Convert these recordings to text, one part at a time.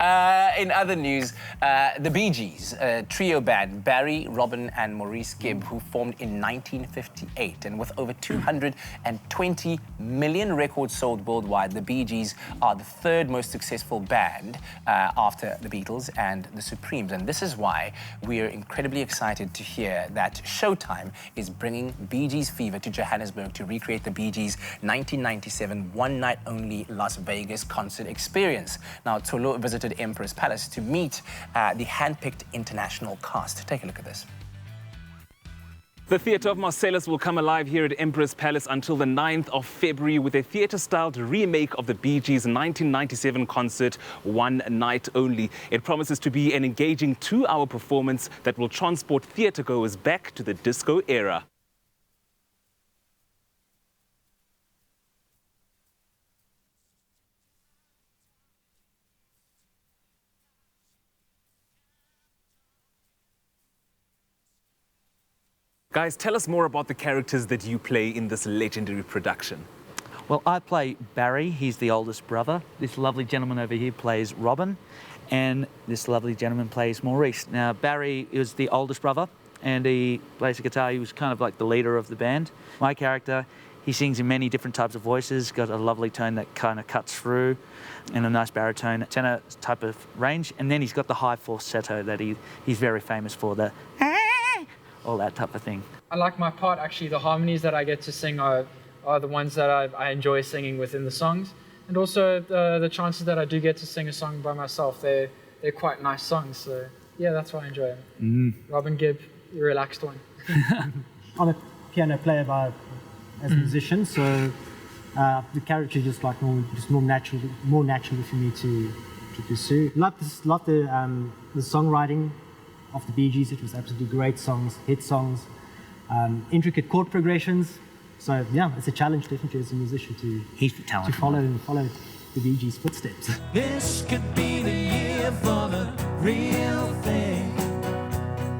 In other news, the Bee Gees, a trio band, Barry, Robin and Maurice Gibb, who formed in 1958. And with over 220 million records sold worldwide, the Bee Gees are the third most successful band after the Beatles and the Supremes. And this is why we are incredibly excited to hear that Showtime is bringing Bee Gees Fever to Johannesburg to recreate the Bee Gees' 1997 one-night-only Las Vegas concert experience. Now, Tolo visited Emperor's Palace to meet the hand-picked international cast. Take a look at this. The Theatre of Marcellus will come alive here at Emperor's Palace until the 9th of February with a theatre-styled remake of the Bee Gees' 1997 concert, One Night Only. It promises to be an engaging 2-hour performance that will transport theatre-goers back to the disco era. Guys, tell us more about the characters that you play in this legendary production. Well, I play Barry. He's the oldest brother. This lovely gentleman over here plays Robin, and this lovely gentleman plays Maurice. Now, Barry is the oldest brother, and he plays the guitar. He was kind of like the leader of the band. My character, he sings in many different types of voices, got a lovely tone that kind of cuts through, and a nice baritone, tenor type of range. And then he's got the high falsetto that he's very famous for, all that type of thing. I like my part, actually. The harmonies that I get to sing are the ones that I enjoy singing within the songs. And also the chances that I do get to sing a song by myself, they're quite nice songs. So yeah, that's why I enjoy them. Robin Gibb, the relaxed one. I'm a piano player as a musician, so the character just like more naturally for me to pursue. Love the songwriting of the Bee Gees. It was absolutely great songs, hit songs, intricate chord progressions. So yeah, it's a challenge definitely as a musician to follow the Bee Gees' footsteps. This could be the year for the real thing.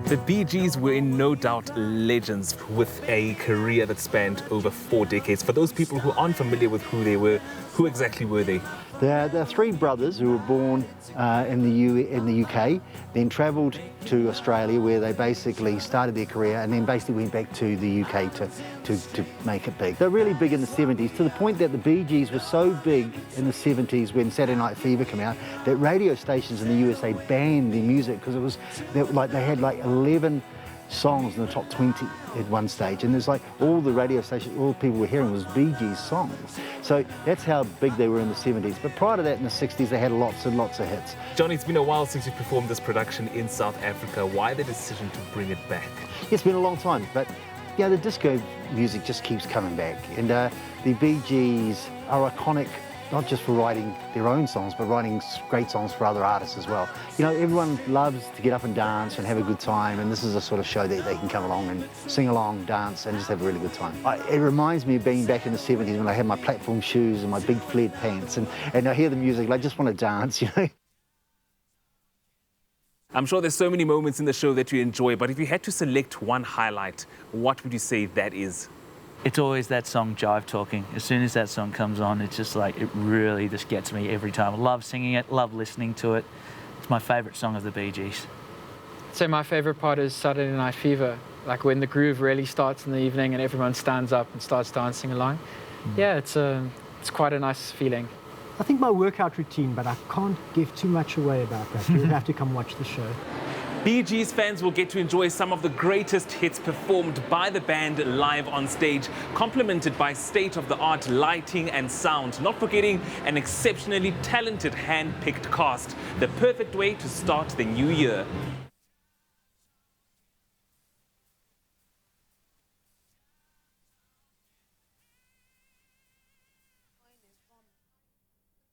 The Bee Gees were in no doubt legends with a career that spanned over 4 decades. For those people who aren't familiar with who they were, who exactly were they? They're 3 brothers who were born in the UK, then travelled to Australia where they basically started their career and then basically went back to the UK to make it big. They're really big in the 70s, to the point that the Bee Gees were so big in the 70s when Saturday Night Fever came out that radio stations in the USA banned their music because they had like 11 songs in the top 20 at one stage, and there's like all the radio stations, all people were hearing was Bee Gees songs. So that's how big they were in the 70s. But prior to that, in the 60s, they had lots and lots of hits. Johnny, it's been a while since you performed this production in South Africa. Why the decision to bring it back? It's been a long time, but yeah, the disco music just keeps coming back, and the Bee Gees are iconic, not just for writing their own songs, but writing great songs for other artists as well. You know, everyone loves to get up and dance and have a good time, and this is a sort of show that they can come along and sing along, dance, and just have a really good time. It reminds me of being back in the 70s when I had my platform shoes and my big flared pants, and I hear the music, and I just want to dance, you know. I'm sure there's so many moments in the show that you enjoy, but if you had to select one highlight, what would you say that is? It's always that song, Jive Talking. As soon as that song comes on, it's just like, it really just gets me every time. I love singing it, love listening to it. It's my favourite song of the Bee Gees. So my favourite part is Saturday Night Fever, like when the groove really starts in the evening and everyone stands up and starts dancing along. Yeah, it's quite a nice feeling. I think my workout routine, but I can't give too much away about that. You'll have to come watch the show. Bee Gees fans will get to enjoy some of the greatest hits performed by the band live on stage, complemented by state-of-the-art lighting and sound, not forgetting an exceptionally talented hand-picked cast. The perfect way to start the new year.